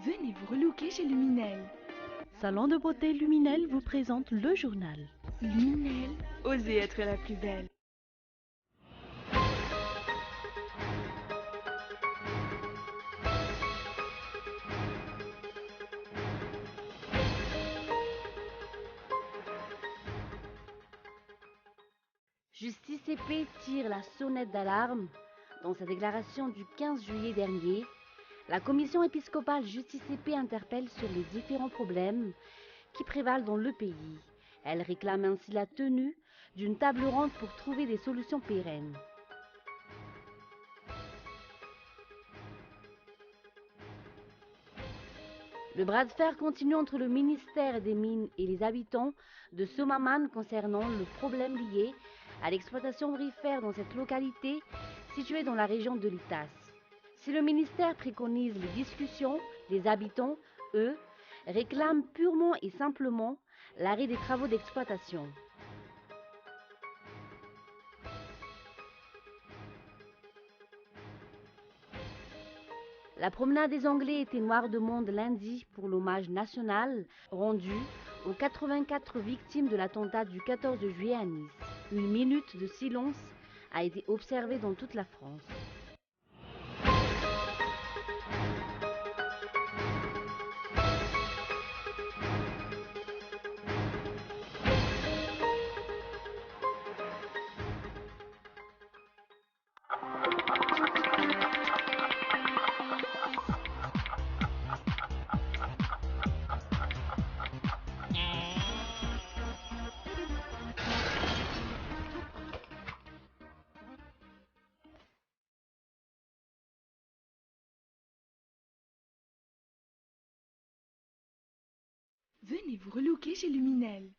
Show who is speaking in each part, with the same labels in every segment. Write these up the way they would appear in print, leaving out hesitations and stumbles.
Speaker 1: Venez vous relooker chez Luminel.
Speaker 2: Salon de beauté Luminel vous présente le journal.
Speaker 1: Luminel, osez être la plus belle.
Speaker 3: Justice CP tire la sonnette d'alarme. Dans sa déclaration du 15 juillet dernier, la commission épiscopale Justice CP interpelle sur les différents problèmes qui prévalent dans le pays. Elle réclame ainsi la tenue d'une table ronde pour trouver des solutions pérennes. Le bras de fer continue entre le ministère des Mines et les habitants de Somaman concernant le problème lié à l'exploitation aurifère dans cette localité située dans la région de l'Itas. Si le ministère préconise les discussions, les habitants, eux, réclament purement et simplement l'arrêt des travaux d'exploitation. La promenade des Anglais était noire de monde lundi pour l'hommage national rendu aux 84 victimes de l'attentat du 14 juillet à Nice. Une minute de silence a été observée dans toute la France.
Speaker 1: Venez vous relooker chez Luminel.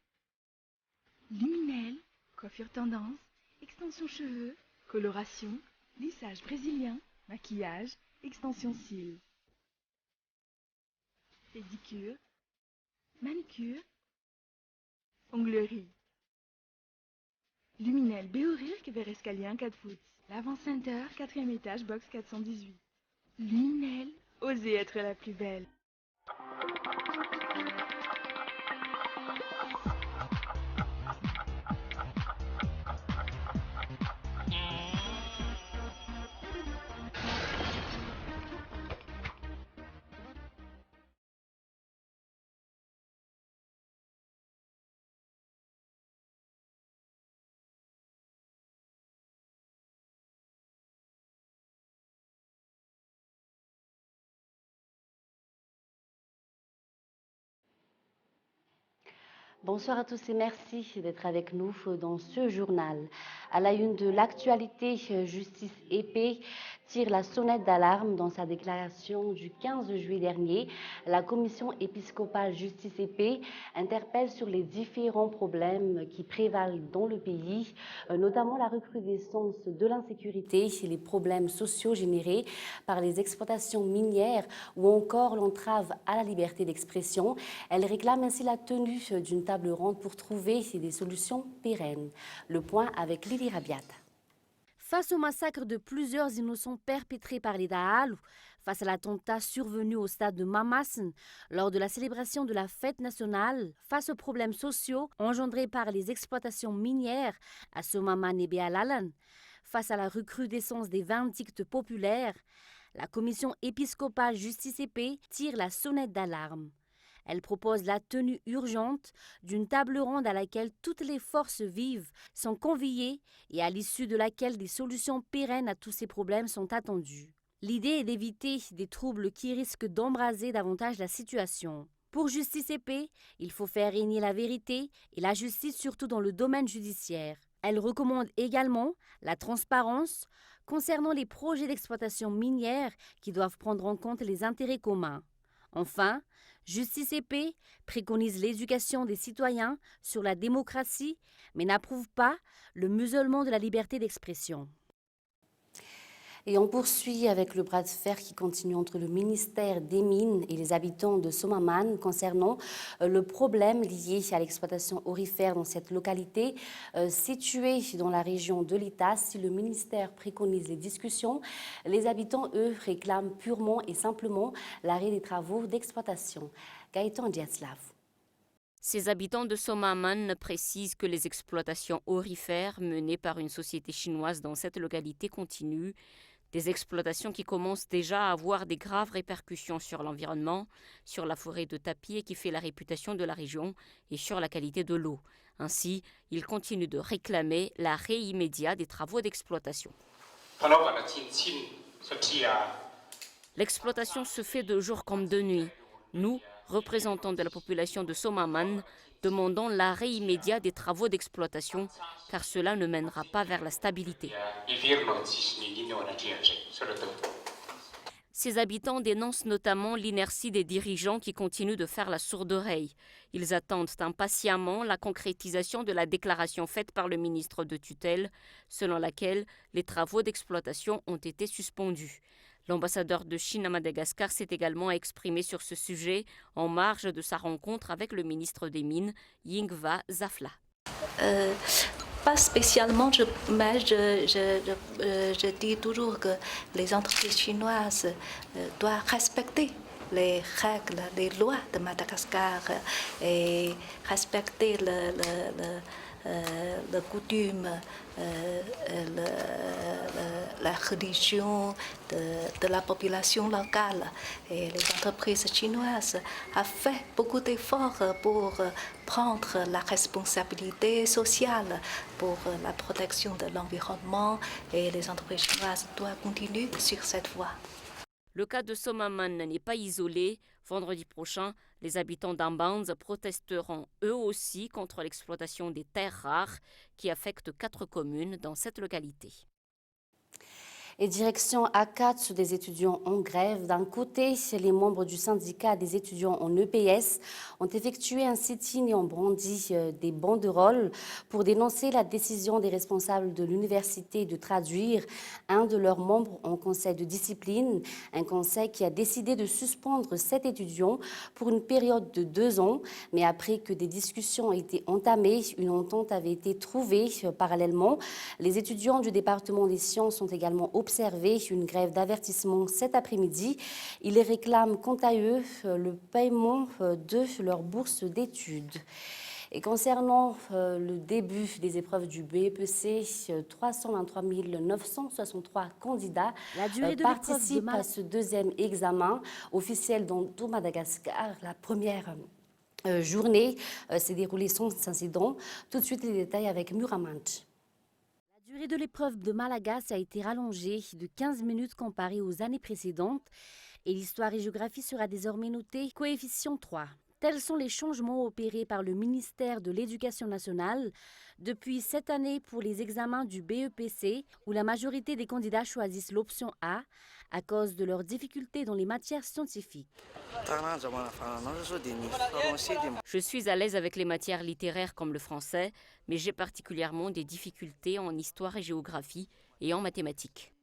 Speaker 1: Luminel, coiffure tendance, extension cheveux, coloration, lissage brésilien, maquillage, extension cils. Pédicure, manucure, onglerie. Luminel Béorirk vers Escalier 4 foot. L'avant-center, 4e étage, box 418. Luminel, osez être la plus belle.
Speaker 3: Bonsoir à tous et merci d'être avec nous dans ce journal. À la une de l'actualité, Justice EP tire la sonnette d'alarme dans sa déclaration du 15 juillet dernier. La commission épiscopale Justice EP interpelle sur les différents problèmes qui prévalent dans le pays, notamment la recrudescence de l'insécurité, les problèmes sociaux générés par les exploitations minières ou encore l'entrave à la liberté d'expression. Elle réclame ainsi la tenue d'une table ronde pour trouver des solutions pérennes. Le point avec Lily Rabiat. Face au massacre de plusieurs innocents perpétrés par les Da'al, face à l'attentat survenu au stade de Mamassen lors de la célébration de la fête nationale, face aux problèmes sociaux engendrés par les exploitations minières à Somaman et Bealalan, face à la recrudescence des vindictes populaires, la commission épiscopale Justice EP tire la sonnette d'alarme. Elle propose la tenue urgente d'une table ronde à laquelle toutes les forces vives sont conviées et à l'issue de laquelle des solutions pérennes à tous ces problèmes sont attendues. L'idée est d'éviter des troubles qui risquent d'embraser davantage la situation. Pour Justice EP, il faut faire régner la vérité et la justice surtout dans le domaine judiciaire. Elle recommande également la transparence concernant les projets d'exploitation minière qui doivent prendre en compte les intérêts communs. Enfin, Justice EP préconise l'éducation des citoyens sur la démocratie, mais n'approuve pas le muselement de la liberté d'expression. Et on poursuit avec le bras de fer qui continue entre le ministère des Mines et les habitants de Somaman concernant le problème lié à l'exploitation aurifère dans cette localité située dans la région de l'État. Si le ministère préconise les discussions, les habitants, eux, réclament purement et simplement l'arrêt des travaux d'exploitation. Gaëtan Diaslav.
Speaker 4: Ces habitants de Somaman précisent que les exploitations aurifères menées par une société chinoise dans cette localité continuent. Des exploitations qui commencent déjà à avoir des graves répercussions sur l'environnement, sur la forêt de tapis qui fait la réputation de la région et sur la qualité de l'eau. Ainsi, ils continuent de réclamer l'arrêt immédiat des travaux d'exploitation. L'exploitation se fait de jour comme de nuit. Nous, représentants de la population de Somaman, demandons l'arrêt immédiat des travaux d'exploitation car cela ne mènera pas vers la stabilité. Ces habitants dénoncent notamment l'inertie des dirigeants qui continuent de faire la sourde oreille. Ils attendent impatiemment la concrétisation de la déclaration faite par le ministre de tutelle, selon laquelle les travaux d'exploitation ont été suspendus. L'ambassadeur de Chine à Madagascar s'est également exprimé sur ce sujet en marge de sa rencontre avec le ministre des Mines, Yingva Zafla.
Speaker 5: Pas spécialement, mais je dis toujours que les entreprises chinoises doivent respecter les règles, les lois de Madagascar et respecter la coutume, la religion de la population locale. Et les entreprises chinoises ont fait beaucoup d'efforts pour prendre la responsabilité sociale pour la protection de l'environnement et les entreprises chinoises doivent continuer sur cette voie.
Speaker 4: Le cas de Somaman n'est pas isolé. Vendredi prochain, les habitants d'Ambanz protesteront eux aussi contre l'exploitation des terres rares qui affectent 4 communes dans cette localité.
Speaker 3: Et direction ACAT des étudiants en grève. D'un côté, les membres du syndicat des étudiants en EPS ont effectué un sit-in et ont brandi des banderoles pour dénoncer la décision des responsables de l'université de traduire un de leurs membres en conseil de discipline, un conseil qui a décidé de suspendre 7 étudiants pour une période de 2 ans. Mais après que des discussions ont été entamées, une entente avait été trouvée parallèlement. Les étudiants du département des sciences ont également observé une grève d'avertissement cet après-midi. Ils réclament quant à eux le paiement de leur bourse d'études. Et concernant le début des épreuves du BEPC, 323 963 candidats participent à ce deuxième examen officiel dans tout Madagascar. La première journée s'est déroulée sans incident. Tout de suite, les détails avec Muramant.
Speaker 6: La durée de l'épreuve de Malagasy a été rallongée de 15 minutes comparée aux années précédentes et l'histoire et géographie sera désormais notée coefficient 3. Tels sont les changements opérés par le ministère de l'Éducation nationale depuis cette année pour les examens du BEPC où la majorité des candidats choisissent l'option A à cause de leurs difficultés dans les matières scientifiques.
Speaker 4: Je suis à l'aise avec les matières littéraires comme le français, mais j'ai particulièrement des difficultés en histoire et géographie et en mathématiques.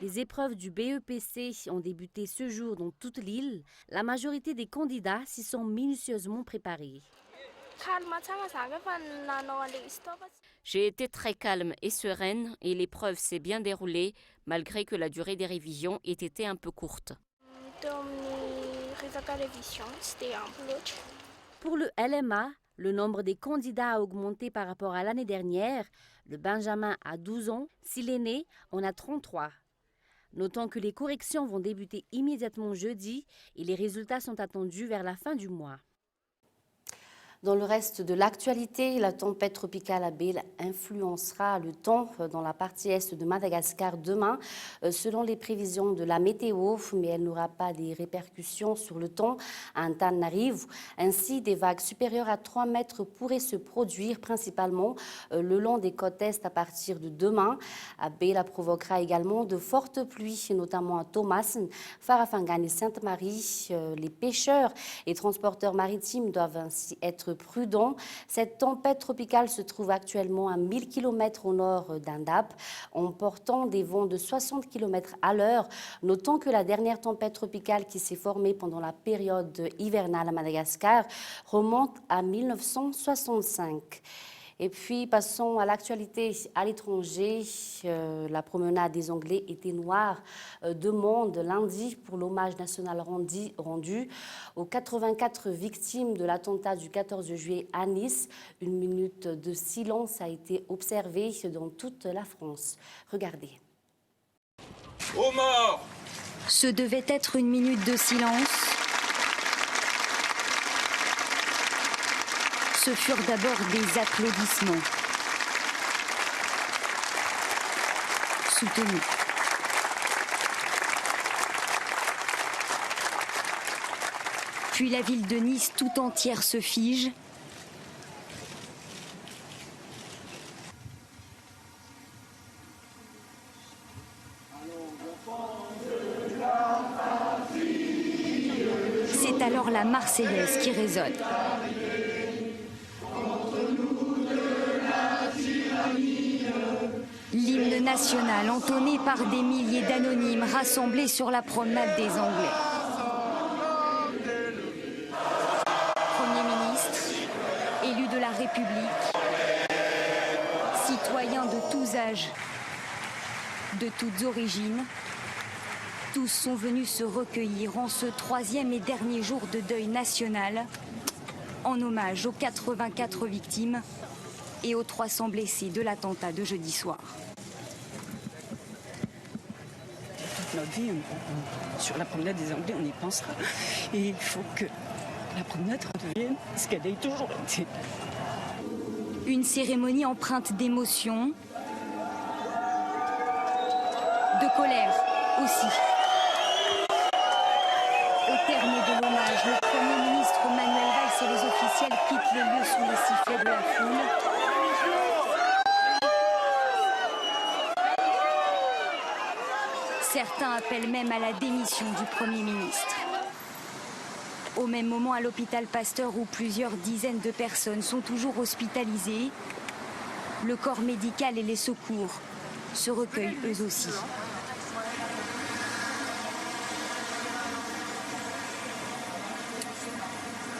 Speaker 6: Les épreuves du BEPC ont débuté ce jour dans toute l'île. La majorité des candidats s'y sont minutieusement préparés.
Speaker 4: J'ai été très calme et sereine et l'épreuve s'est bien déroulée malgré que la durée des révisions ait été un peu courte.
Speaker 6: Pour le LMA, le nombre des candidats a augmenté par rapport à l'année dernière. Le Benjamin a 12 ans, si l'aîné en a 33. Notons que les corrections vont débuter immédiatement jeudi et les résultats sont attendus vers la fin du mois.
Speaker 3: Dans le reste de l'actualité, la tempête tropicale Abel influencera le temps dans la partie est de Madagascar demain, selon les prévisions de la météo, mais elle n'aura pas des répercussions sur le temps à Antananarivo. Ainsi, des vagues supérieures à 3 mètres pourraient se produire principalement le long des côtes est à partir de demain. Abel provoquera également de fortes pluies, notamment à Thomasin, Farafangane et Sainte-Marie. Les pêcheurs et transporteurs maritimes doivent ainsi être
Speaker 6: être prudents. Cette tempête tropicale se trouve actuellement à 1000 km au nord d'Indap, emportant des vents de 60 km à l'heure. Notons que la dernière tempête tropicale qui s'est formée pendant la période hivernale à Madagascar remonte à 1965. Et puis, passons à l'actualité à l'étranger. La promenade des Anglais était noire demande lundi pour l'hommage national rendu aux 84 victimes de l'attentat du 14 juillet à Nice. Une minute de silence a été observée dans toute la France. Regardez.
Speaker 7: Aux morts!
Speaker 8: Ce devait être une minute de silence. Ce furent d'abord des applaudissements soutenus. Puis la ville de Nice tout entière se fige. C'est alors la Marseillaise qui résonne. L'hymne national entonné par des milliers d'anonymes rassemblés sur la promenade des Anglais. Premier ministre, élu de la République, citoyens de tous âges, de toutes origines, tous sont venus se recueillir en ce troisième et dernier jour de deuil national, en hommage aux 84 victimes et aux 300 blessés de l'attentat de jeudi soir.
Speaker 9: Toute notre vie, sur la promenade des Anglais, on y pensera. Et il faut que la promenade redevienne ce qu'elle a toujours été.
Speaker 8: Une cérémonie empreinte d'émotion, de colère aussi. Au terme de l'hommage, le Premier ministre Manuel Valls et les officiels quittent les lieux sous les sifflets de la foule. Certains appellent même à la démission du Premier ministre. Au même moment, à l'hôpital Pasteur, où plusieurs dizaines de personnes sont toujours hospitalisées, le corps médical et les secours se recueillent eux aussi.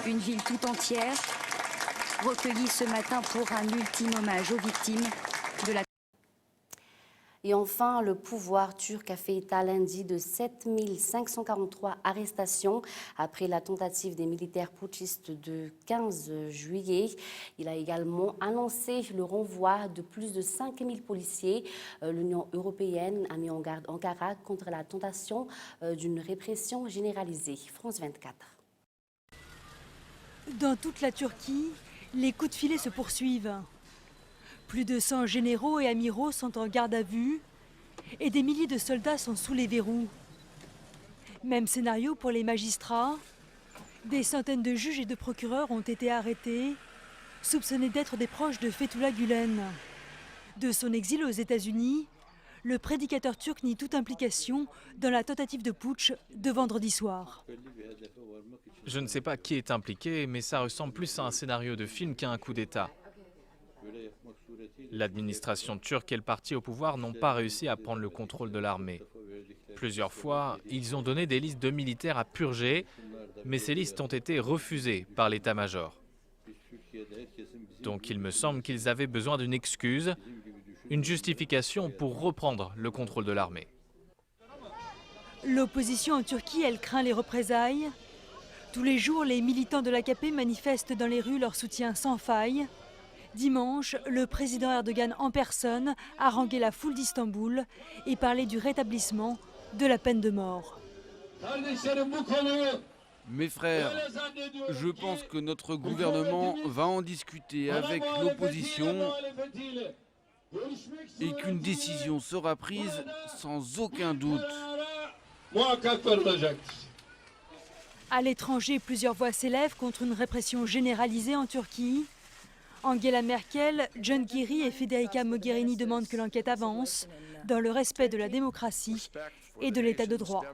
Speaker 8: Une ville tout entière recueillie ce matin pour un ultime hommage aux victimes de la...
Speaker 6: Et enfin, le pouvoir turc a fait état lundi de 7543 arrestations après la tentative des militaires putschistes de 15 juillet. Il a également annoncé le renvoi de plus de 5000 policiers. L'Union européenne a mis en garde Ankara contre la tentation d'une répression généralisée. France 24.
Speaker 10: Dans toute la Turquie, les coups de filet se poursuivent. Plus de 100 généraux et amiraux sont en garde à vue et des milliers de soldats sont sous les verrous. Même scénario pour les magistrats. Des centaines de juges et de procureurs ont été arrêtés, soupçonnés d'être des proches de Fethullah Gülen. De son exil aux États-Unis, le prédicateur turc nie toute implication dans la tentative de putsch de vendredi soir.
Speaker 11: Je ne sais pas qui est impliqué, mais ça ressemble plus à un scénario de film qu'à un coup d'État. L'administration turque et le parti au pouvoir n'ont pas réussi à prendre le contrôle de l'armée. Plusieurs fois, ils ont donné des listes de militaires à purger, mais ces listes ont été refusées par l'état-major. Donc il me semble qu'ils avaient besoin d'une excuse, une justification pour reprendre le contrôle de l'armée.
Speaker 10: L'opposition en Turquie, elle craint les représailles. Tous les jours, les militants de l'AKP manifestent dans les rues leur soutien sans faille. Dimanche, le président Erdogan en personne a harangué la foule d'Istanbul et parlé du rétablissement de la peine de mort.
Speaker 12: Mes frères, je pense que notre gouvernement va en discuter avec l'opposition et qu'une décision sera prise sans aucun doute.
Speaker 10: À l'étranger, plusieurs voix s'élèvent contre une répression généralisée en Turquie. Angela Merkel, John Kerry et Federica Mogherini demandent que l'enquête avance dans le respect de la démocratie et de l'état de droit.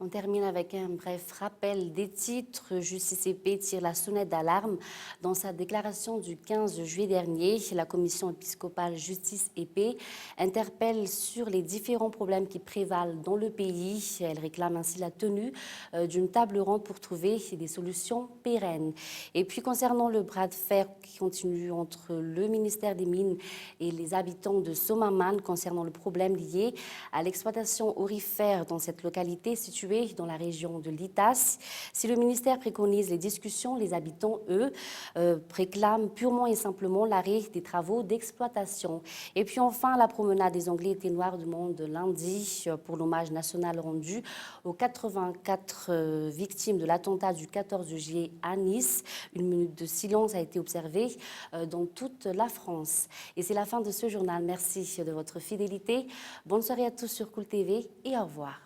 Speaker 3: On termine avec un bref rappel des titres. Justice et Paix tire la sonnette d'alarme. Dans sa déclaration du 15 juillet dernier, la commission épiscopale Justice et Paix interpelle sur les différents problèmes qui prévalent dans le pays. Elle réclame ainsi la tenue d'une table ronde pour trouver des solutions pérennes. Et puis concernant le bras de fer qui continue entre le ministère des Mines et les habitants de Somaman concernant le problème lié à l'exploitation aurifère dans cette localité située dans la région de Litas. Si le ministère préconise les discussions, les habitants, eux, réclament purement et simplement l'arrêt des travaux d'exploitation. Et puis enfin, la promenade des Anglais et Noirs du monde lundi pour l'hommage national rendu aux 84 victimes de l'attentat du 14 juillet à Nice. Une minute de silence a été observée dans toute la France. Et c'est la fin de ce journal. Merci de votre fidélité. Bonne soirée à tous sur Cool TV et au revoir.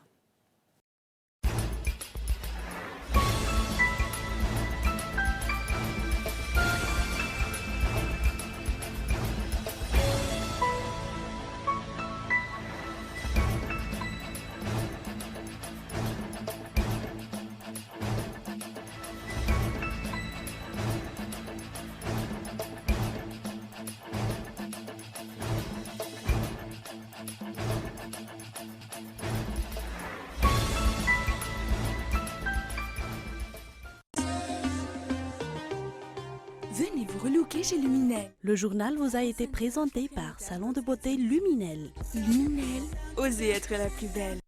Speaker 1: Venez vous relooker chez Luminel.
Speaker 2: Le journal vous a été présenté par Salon de beauté Luminel.
Speaker 1: Luminel, osez être la plus belle.